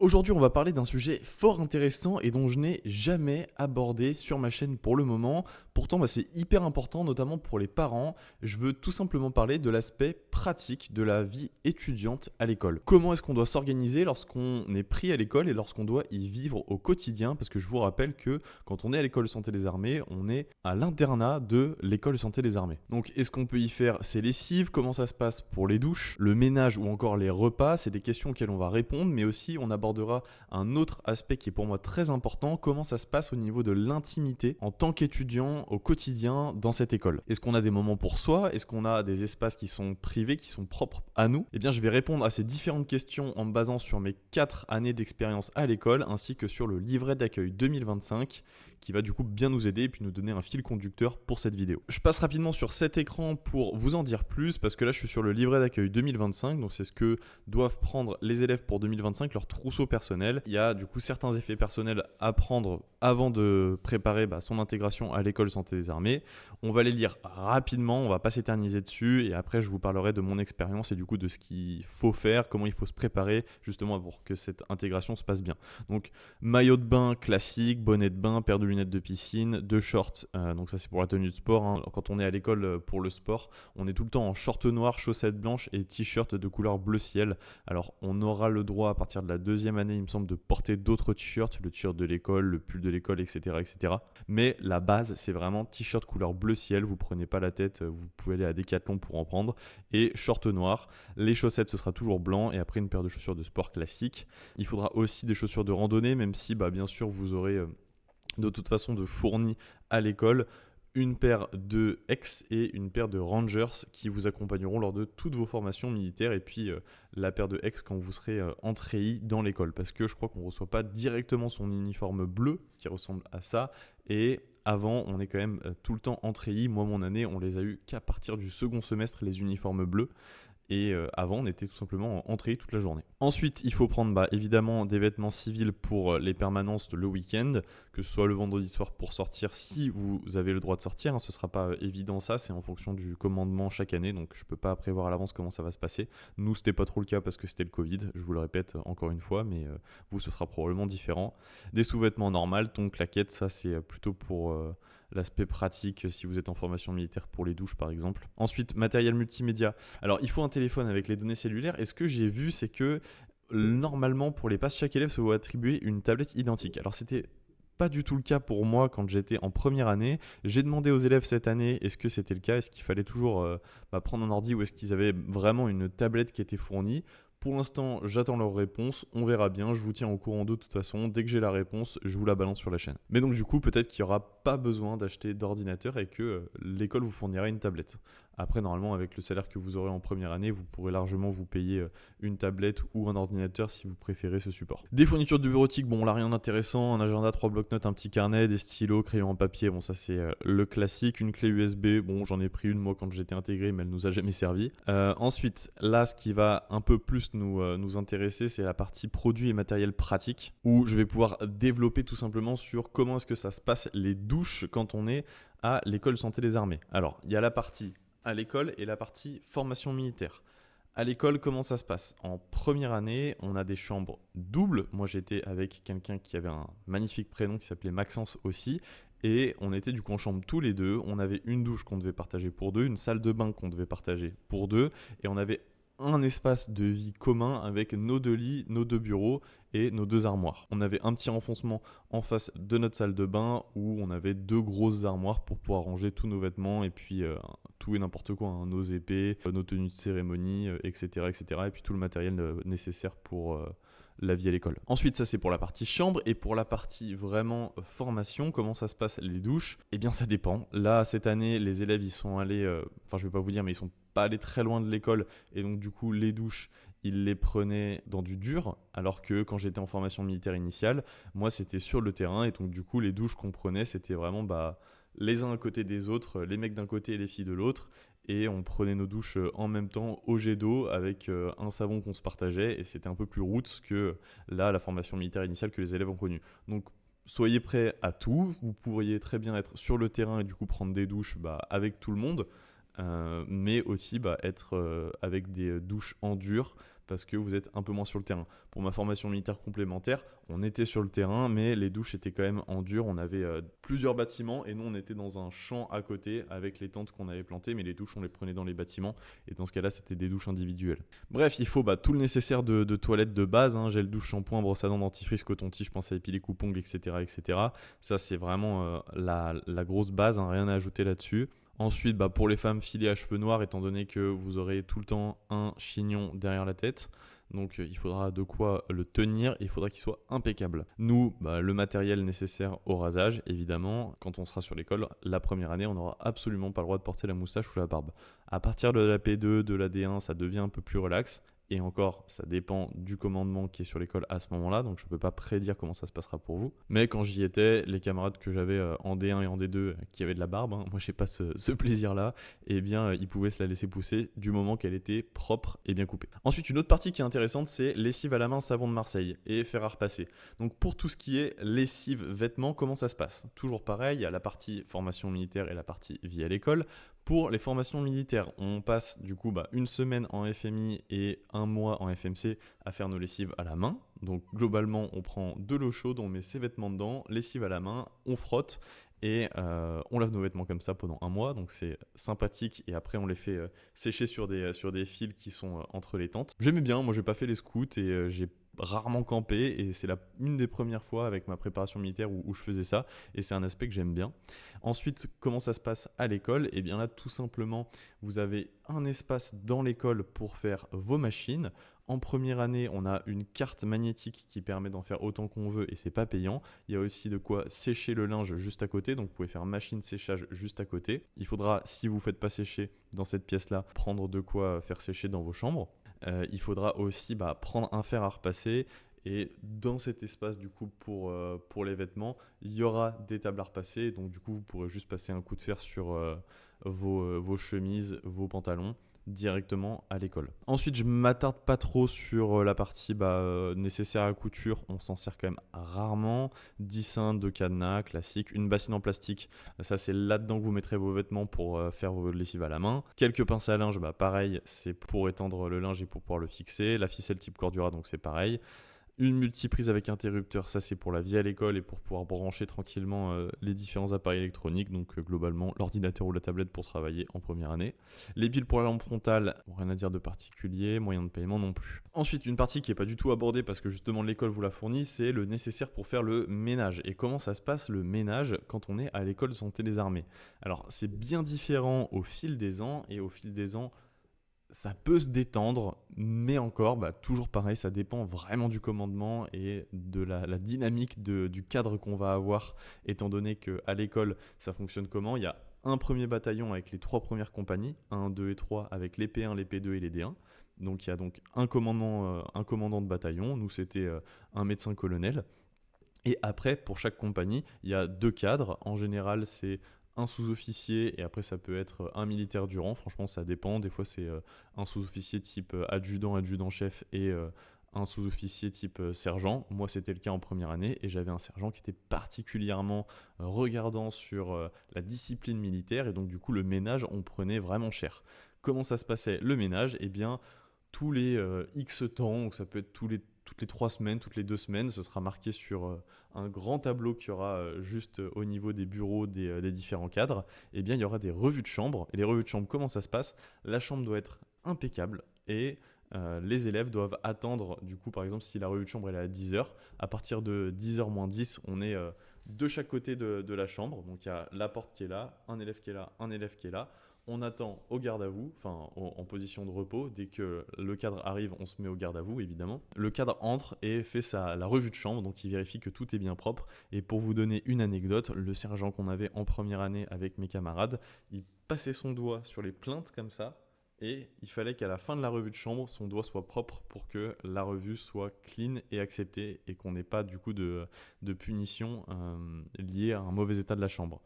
Aujourd'hui, on va parler d'un sujet fort intéressant et dont je n'ai jamais abordé sur ma chaîne pour le moment. Pourtant, c'est hyper important, notamment pour les parents. Je veux tout simplement parler de l'aspect pratique de la vie étudiante à l'école. Comment est-ce qu'on doit s'organiser lorsqu'on est pris à l'école et lorsqu'on doit y vivre au quotidien? Parce que je vous rappelle que quand on est à l'école santé des armées, on est à l'internat de l'école santé des armées. Donc, est-ce qu'on peut y faire ses lessives? Comment ça se passe pour les douches, le ménage ou encore les repas? C'est des questions auxquelles on va répondre, mais aussi on abordera un autre aspect qui est pour moi très important, comment ça se passe au niveau de l'intimité en tant qu'étudiant au quotidien dans cette école. Est-ce qu'on a des moments pour soi? Est-ce qu'on a des espaces qui sont privés, qui sont propres à nous? Eh bien, je vais répondre à ces différentes questions en me basant sur mes 4 années d'expérience à l'école ainsi que sur le livret d'accueil 2025 qui va du coup bien nous aider et puis nous donner un fil conducteur pour cette vidéo. Je passe rapidement sur cet écran pour vous en dire plus parce que là je suis sur le livret d'accueil 2025, donc c'est ce que doivent prendre les élèves pour 2025, leur trousseau personnel. Il y a du coup certains effets personnels à prendre avant de préparer son intégration à l'école santé des armées. On va les lire rapidement, on va pas s'éterniser dessus et après je vous parlerai de mon expérience et du coup de ce qu'il faut faire, comment il faut se préparer justement pour que cette intégration se passe bien. Donc maillot de bain classique, bonnet de bain, paire de lunettes de piscine, 2 shorts, donc ça c'est pour la tenue de sport, hein. Quand on est à l'école pour le sport, on est tout le temps en short noir, chaussettes blanches et t-shirt de couleur bleu ciel. Alors on aura le droit à partir de la 2e année il me semble de porter d'autres t-shirts, le t-shirt de l'école, le pull de l'école, etc. Mais la base c'est vraiment t-shirt couleur bleu ciel, vous prenez pas la tête, vous pouvez aller à Decathlon pour en prendre, et short noir. Les chaussettes ce sera toujours blanc et après une paire de chaussures de sport classique. Il faudra aussi des chaussures de randonnée, même si bien sûr vous aurez de toute façon de fournis à l'école, une paire de X et une paire de Rangers qui vous accompagneront lors de toutes vos formations militaires et puis la paire de X quand vous serez en treillis dans l'école parce que je crois qu'on ne reçoit pas directement son uniforme bleu qui ressemble à ça et avant on est quand même tout le temps en treillis. Moi mon année on les a eu qu'à partir du second semestre les uniformes bleus. Et avant, on était tout simplement en treillis toute la journée. Ensuite, il faut prendre évidemment des vêtements civils pour les permanences le week-end, que ce soit le vendredi soir pour sortir si vous avez le droit de sortir. Ce ne sera pas évident ça, c'est en fonction du commandement chaque année, donc je ne peux pas prévoir à l'avance comment ça va se passer. Nous, ce n'était pas trop le cas parce que c'était le Covid, je vous le répète encore une fois, mais vous, ce sera probablement différent. Des sous-vêtements normaux, ton claquette, ça c'est plutôt pour l'aspect pratique si vous êtes en formation militaire pour les douches par exemple. Ensuite, matériel multimédia. Alors, il faut un téléphone avec les données cellulaires et ce que j'ai vu, c'est que normalement, pour les passes, chaque élève se voit attribuer une tablette identique. Alors, c'était pas du tout le cas pour moi quand j'étais en première année. J'ai demandé aux élèves cette année est-ce que c'était le cas, est-ce qu'il fallait toujours prendre un ordi ou est-ce qu'ils avaient vraiment une tablette qui était fournie. Pour l'instant, j'attends leur réponse, on verra bien, je vous tiens au courant de toute façon, dès que j'ai la réponse, je vous la balance sur la chaîne. Mais donc du coup, peut-être qu'il n'y aura pas besoin d'acheter d'ordinateur et que l'école vous fournira une tablette. Après, normalement, avec le salaire que vous aurez en première année, vous pourrez largement vous payer une tablette ou un ordinateur si vous préférez ce support. Des fournitures de bureautique, là rien d'intéressant, un agenda, 3 blocs-notes, un petit carnet, des stylos, crayons en papier, ça c'est le classique, une clé USB, j'en ai pris une moi quand j'étais intégré, mais elle nous a jamais servi. Ensuite, là, ce qui va un peu plus nous intéresser, c'est la partie produits et matériel pratique, où je vais pouvoir développer tout simplement sur comment est-ce que ça se passe les douches quand on est à l'école santé des armées. Alors, il y a la partie à l'école et la partie formation militaire. À l'école, comment ça se passe? En première année, on a des chambres doubles. Moi, j'étais avec quelqu'un qui avait un magnifique prénom qui s'appelait Maxence aussi. Et on était du coup en chambre tous les deux. On avait une douche qu'on devait partager pour deux, une salle de bain qu'on devait partager pour deux. Et on avait un espace de vie commun avec nos 2 lits, nos 2 bureaux et nos 2 armoires. On avait un petit renfoncement en face de notre salle de bain où on avait 2 grosses armoires pour pouvoir ranger tous nos vêtements et puis tout et n'importe quoi, nos épées, nos tenues de cérémonie, etc., etc. Et puis tout le matériel nécessaire pour la vie à l'école. Ensuite, ça c'est pour la partie chambre et pour la partie vraiment formation, comment ça se passe les douches? Eh bien ça dépend. Là, cette année, les élèves ils sont allés, je vais pas vous dire, mais ils sont pas allés très loin de l'école et donc du coup les douches, ils les prenaient dans du dur alors que quand j'étais en formation militaire initiale, moi c'était sur le terrain et donc du coup les douches qu'on prenait c'était vraiment les uns à côté des autres, les mecs d'un côté et les filles de l'autre. Et on prenait nos douches en même temps au jet d'eau avec un savon qu'on se partageait. Et c'était un peu plus roots que là, la formation militaire initiale que les élèves ont connue. Donc, soyez prêts à tout. Vous pourriez très bien être sur le terrain et du coup prendre des douches avec tout le monde. Mais aussi être avec des douches en dur parce que vous êtes un peu moins sur le terrain. Pour ma formation militaire complémentaire, on était sur le terrain, mais les douches étaient quand même en dur. On avait plusieurs bâtiments et nous, on était dans un champ à côté avec les tentes qu'on avait plantées, mais les douches, on les prenait dans les bâtiments. Et dans ce cas-là, c'était des douches individuelles. Bref, il faut tout le nécessaire de toilette de base, hein, gel douche, shampoing, brosse à dents, dentifrice, coton-tige, pince à épiler, coupe-ongles, etc., etc. Ça, c'est vraiment la grosse base, hein, rien à ajouter là-dessus. Ensuite, pour les femmes, filet à cheveux noirs, étant donné que vous aurez tout le temps un chignon derrière la tête. Donc il faudra de quoi le tenir et il faudra qu'il soit impeccable. Nous, le matériel nécessaire au rasage, évidemment, quand on sera sur l'école, la première année, on n'aura absolument pas le droit de porter la moustache ou la barbe. À partir de la P2, de la D1, ça devient un peu plus relax. Et encore, ça dépend du commandement qui est sur l'école à ce moment-là, donc je ne peux pas prédire comment ça se passera pour vous. Mais quand j'y étais, les camarades que j'avais en D1 et en D2 qui avaient de la barbe, hein, moi je n'ai pas ce plaisir-là, eh bien ils pouvaient se la laisser pousser du moment qu'elle était propre et bien coupée. Ensuite, une autre partie qui est intéressante, c'est lessive à la main, savon de Marseille et fer à repasser. Donc pour tout ce qui est lessive, vêtements, comment ça se passe? Toujours pareil, il y a la partie formation militaire et la partie vie à l'école. Pour les formations militaires, on passe du coup une semaine en FMI et un mois en FMC à faire nos lessives à la main. Donc globalement, on prend de l'eau chaude, on met ses vêtements dedans, lessive à la main, on frotte et on lave nos vêtements comme ça pendant un mois. Donc c'est sympathique et après on les fait sécher sur des fils qui sont entre les tentes. J'aimais bien, moi j'ai pas fait les scouts et j'ai rarement campé et c'est une des premières fois avec ma préparation militaire où je faisais ça et c'est un aspect que j'aime bien. Ensuite, comment ça se passe à l'école? Et bien là, tout simplement, vous avez un espace dans l'école pour faire vos machines. En première année, on a une carte magnétique qui permet d'en faire autant qu'on veut et c'est pas payant. Il y a aussi de quoi sécher le linge juste à côté, donc vous pouvez faire machine séchage juste à côté. Il faudra, si vous ne faites pas sécher dans cette pièce-là, prendre de quoi faire sécher dans vos chambres. Il faudra aussi prendre un fer à repasser et dans cet espace du coup pour les vêtements, il y aura des tables à repasser, donc du coup vous pourrez juste passer un coup de fer sur vos chemises, vos pantalons directement à l'école. Ensuite, je m'attarde pas trop sur la partie nécessaire à couture, on s'en sert quand même rarement. 10 cintres de cadenas classique, une bassine en plastique, ça c'est là-dedans que vous mettrez vos vêtements pour faire vos lessives à la main. Quelques pinces à linge, pareil, c'est pour étendre le linge et pour pouvoir le fixer. La ficelle type Cordura, donc c'est pareil. Une multiprise avec interrupteur, ça c'est pour la vie à l'école et pour pouvoir brancher tranquillement les différents appareils électroniques, donc globalement l'ordinateur ou la tablette pour travailler en première année. Les piles pour la lampe frontale, rien à dire de particulier, moyen de paiement non plus. Ensuite, une partie qui n'est pas du tout abordée parce que justement l'école vous la fournit, c'est le nécessaire pour faire le ménage. Et comment ça se passe le ménage quand on est à l'école de santé des armées? Alors c'est bien différent au fil des ans et au fil des ans, ça peut se détendre, mais encore, toujours pareil, ça dépend vraiment du commandement et de la dynamique du cadre qu'on va avoir, étant donné qu'à l'école, ça fonctionne comment? Il y a un premier bataillon avec les 3 premières compagnies, 1, 2 et 3, avec les P1, les P2 et les D1. Donc il y a donc un commandant de bataillon, nous c'était un médecin-colonel. Et après, pour chaque compagnie, il y a 2 cadres. En général, c'est un sous-officier et après ça peut être un militaire du rang. Franchement, ça dépend. Des fois, c'est un sous-officier type adjudant, adjudant-chef et un sous-officier type sergent. Moi, c'était le cas en première année et j'avais un sergent qui était particulièrement regardant sur la discipline militaire et donc du coup, le ménage, on prenait vraiment cher. Comment ça se passait le ménage? Eh bien, tous les X temps, donc ça peut être toutes les 3 semaines, toutes les 2 semaines, ce sera marqué sur un grand tableau qu'il y aura juste au niveau des bureaux des différents cadres. Eh bien, il y aura des revues de chambre. Et les revues de chambre, comment ça se passe? La chambre doit être impeccable et les élèves doivent attendre, du coup, par exemple, si la revue de chambre elle est à 10h, à partir de 10h moins 10, on est de chaque côté de la chambre. Donc, il y a la porte qui est là, un élève qui est là, un élève qui est là. On attend au garde à vous, en position de repos. Dès que le cadre arrive, on se met au garde à vous, évidemment. Le cadre entre et fait la revue de chambre, donc il vérifie que tout est bien propre. Et pour vous donner une anecdote, le sergent qu'on avait en première année avec mes camarades, il passait son doigt sur les plaintes comme ça, et il fallait qu'à la fin de la revue de chambre, son doigt soit propre pour que la revue soit clean et acceptée, et qu'on n'ait pas du coup de punition liée à un mauvais état de la chambre.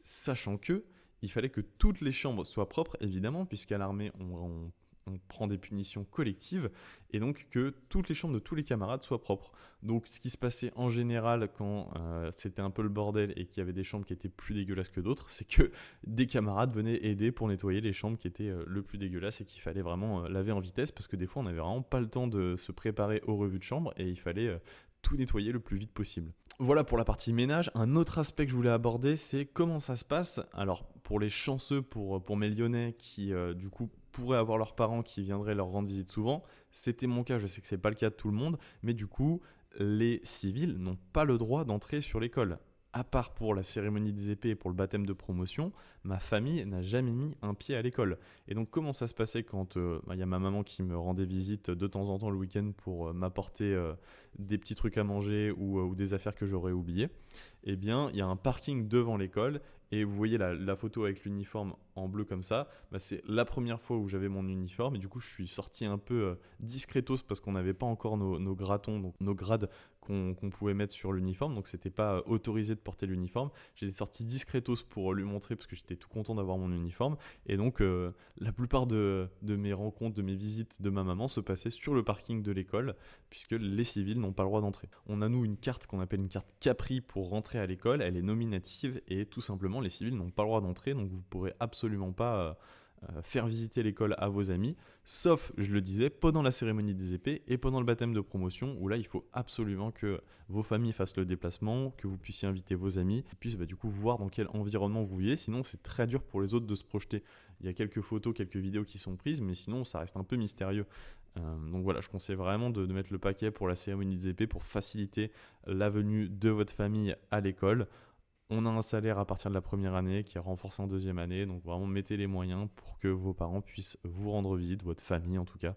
Sachant que il fallait que toutes les chambres soient propres, évidemment, puisqu'à l'armée, on prend des punitions collectives et donc que toutes les chambres de tous les camarades soient propres. Donc ce qui se passait en général quand c'était un peu le bordel et qu'il y avait des chambres qui étaient plus dégueulasses que d'autres, c'est que des camarades venaient aider pour nettoyer les chambres qui étaient le plus dégueulasses et qu'il fallait vraiment laver en vitesse parce que des fois on n'avait vraiment pas le temps de se préparer aux revues de chambre et il fallait tout nettoyer le plus vite possible. Voilà pour la partie ménage. Un autre aspect que je voulais aborder, c'est comment ça se passe. Alors pour les chanceux, pour mes Lyonnais qui du coup pourraient avoir leurs parents qui viendraient leur rendre visite souvent, c'était mon cas, je sais que c'est pas le cas de tout le monde, mais du coup les civils n'ont pas le droit d'entrer sur l'école. À part pour la cérémonie des épées et pour le baptême de promotion, ma famille n'a jamais mis un pied à l'école. Et donc comment ça se passait quand y a ma maman qui me rendait visite de temps en temps le week-end pour m'apporter des petits trucs à manger ou des affaires que j'aurais oubliées. Eh bien, il y a un parking devant l'école et vous voyez la photo avec l'uniforme en bleu comme ça. Bah, c'est la première fois où j'avais mon uniforme et du coup je suis sorti un peu discretos parce qu'on n'avait pas encore nos gratons, donc nos grades qu'on pouvait mettre sur l'uniforme, donc c'était pas autorisé de porter l'uniforme. J'étais sorti discretos pour lui montrer parce que j'étais tout content d'avoir mon uniforme et donc la plupart de mes rencontres, de mes visites de ma maman se passaient sur le parking de l'école puisque les civils n'ont pas le droit d'entrer. On a nous une carte qu'on appelle une carte Capri pour rentrer à l'école, elle est nominative et tout simplement les civils n'ont pas le droit d'entrer, donc vous ne pourrez absolument pas faire visiter l'école à vos amis, sauf, je le disais, pendant la cérémonie des épées et pendant le baptême de promotion, où là il faut absolument que vos familles fassent le déplacement, que vous puissiez inviter vos amis, et puissent du coup voir dans quel environnement vous vivez, sinon c'est très dur pour les autres de se projeter. Il y a quelques photos, quelques vidéos qui sont prises, mais sinon ça reste un peu mystérieux. Donc voilà, je conseille vraiment de mettre le paquet pour la cérémonie des épées pour faciliter la venue de votre famille à l'école. On a un salaire à partir de la première année qui est renforcé en deuxième année, donc vraiment mettez les moyens pour que vos parents puissent vous rendre visite, votre famille en tout cas,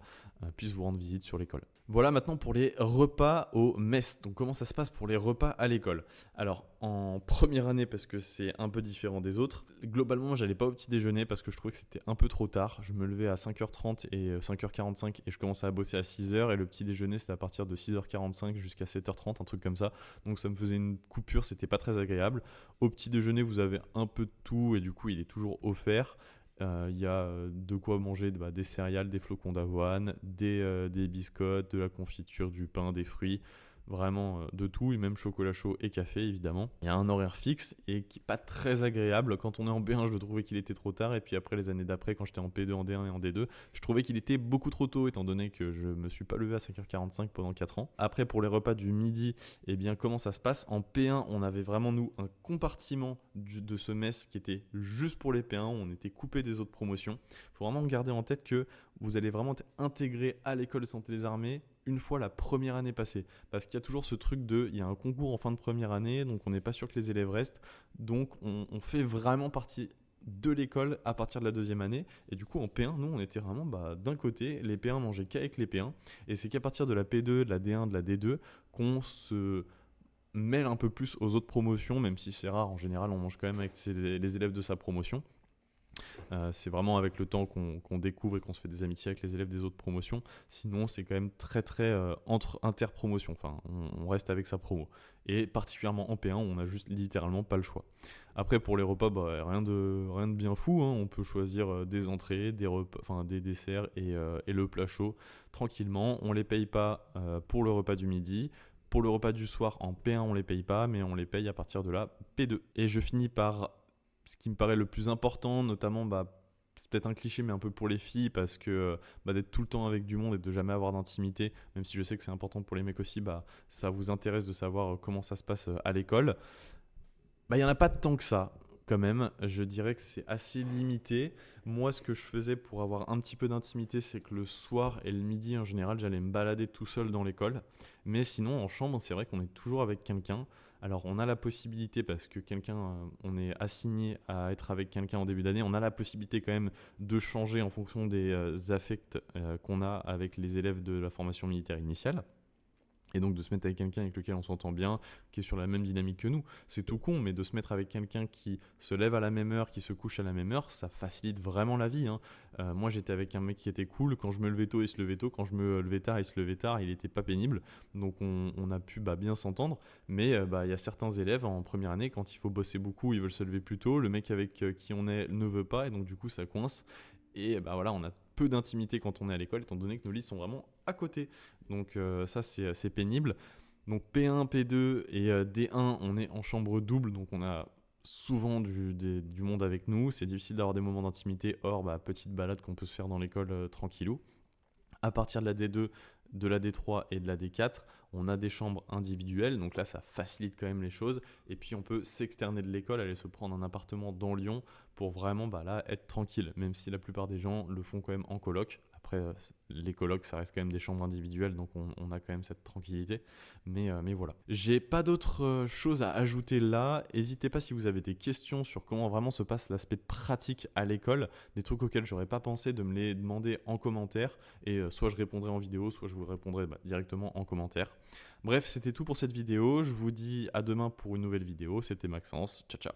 puisse vous rendre visite sur l'école. Voilà maintenant pour les repas au mess. Donc comment ça se passe pour les repas à l'école? Alors en première année, parce que c'est un peu différent des autres, globalement j'allais pas au petit déjeuner parce que je trouvais que c'était un peu trop tard. Je me levais à 5h30 et 5h45 et je commençais à bosser à 6h et le petit déjeuner c'était à partir de 6h45 jusqu'à 7h30, un truc comme ça. Donc ça me faisait une coupure, c'était pas très agréable. Au petit déjeuner, vous avez un peu de tout et du coup, il est toujours offert. Il y a de quoi manger des céréales, des flocons d'avoine, des biscottes, de la confiture, du pain, des fruits. Vraiment de tout, et même chocolat chaud et café évidemment. Il y a un horaire fixe et qui n'est pas très agréable. Quand on est en B1, je trouvais qu'il était trop tard. Et puis après, les années d'après, quand j'étais en P2, en D1 et en D2, je trouvais qu'il était beaucoup trop tôt étant donné que je ne me suis pas levé à 5h45 pendant 4 ans. Après, pour les repas du midi, eh bien, comment ça se passe? En P1, on avait vraiment, nous, un compartiment de ce mess qui était juste pour les P1. On était coupé des autres promotions. Il faut vraiment garder en tête que vous allez vraiment être intégré à l'école de santé des armées une fois la première année passée. Parce qu'il y a toujours ce truc il y a un concours en fin de première année, donc on n'est pas sûr que les élèves restent. Donc on fait vraiment partie de l'école à partir de la deuxième année. Et du coup en P1, nous on était vraiment d'un côté, les P1 mangeaient qu'avec les P1. Et c'est qu'à partir de la P2, de la D1, de la D2, qu'on se mêle un peu plus aux autres promotions, même si c'est rare, en général on mange quand même avec les élèves de sa promotion. C'est vraiment avec le temps qu'on découvre et qu'on se fait des amitiés avec les élèves des autres promotions. Sinon, c'est quand même très très inter-promotion. Enfin, on reste avec sa promo. Et particulièrement en P1, on a juste littéralement pas le choix. Après, pour les repas, rien de bien fou. Hein. On peut choisir des entrées, des desserts et le plat chaud tranquillement. On les paye pas pour le repas du midi. Pour le repas du soir, en P1, on les paye pas, mais on les paye à partir de la P2. Et je finis par ce qui me paraît le plus important, notamment, c'est peut-être un cliché, mais un peu pour les filles, parce que d'être tout le temps avec du monde et de jamais avoir d'intimité, même si je sais que c'est important pour les mecs aussi, ça vous intéresse de savoir comment ça se passe à l'école. Il n'y en a pas tant que ça, quand même. Je dirais que c'est assez limité. Moi, ce que je faisais pour avoir un petit peu d'intimité, c'est que le soir et le midi, en général, j'allais me balader tout seul dans l'école. Mais sinon, en chambre, c'est vrai qu'on est toujours avec quelqu'un. Alors, on a la possibilité, parce que on est assigné à être avec quelqu'un en début d'année, on a la possibilité quand même de changer en fonction des affects qu'on a avec les élèves de la formation militaire initiale. Et donc de se mettre avec quelqu'un avec lequel on s'entend bien, qui est sur la même dynamique que nous. C'est tout con, mais de se mettre avec quelqu'un qui se lève à la même heure, qui se couche à la même heure, ça facilite vraiment la vie. Hein. Moi, j'étais avec un mec qui était cool. Quand je me levais tôt, il se levait tôt. Quand je me levais tard, il se levait tard. Il n'était pas pénible. Donc on a pu bien s'entendre. Mais il y a certains élèves en première année, quand il faut bosser beaucoup, ils veulent se lever plus tôt. Le mec avec qui on est ne veut pas, et donc du coup, ça coince. Et bah voilà, on a peu d'intimité quand on est à l'école, étant donné que nos lits sont vraiment à côté. Donc ça, c'est pénible. Donc P1, P2 et D1, on est en chambre double, donc on a souvent du monde avec nous. C'est difficile d'avoir des moments d'intimité, hors bah, petite balade qu'on peut se faire dans l'école tranquillou. À partir de la D2, de la D3 et de la D4, on a des chambres individuelles, donc là ça facilite quand même les choses. Et puis on peut s'externer de l'école, aller se prendre un appartement dans Lyon pour vraiment bah, là être tranquille, même si la plupart des gens le font quand même en coloc. Après, les colocs, ça reste quand même des chambres individuelles, donc on a quand même cette tranquillité. Mais voilà. J'ai pas d'autres choses à ajouter là. N'hésitez pas si vous avez des questions sur comment vraiment se passe l'aspect pratique à l'école, des trucs auxquels j'aurais pas pensé, de me les demander en commentaire. Et soit je répondrai en vidéo, soit je vous répondrai directement en commentaire. Bref, c'était tout pour cette vidéo. Je vous dis à demain pour une nouvelle vidéo. C'était Maxence. Ciao, ciao.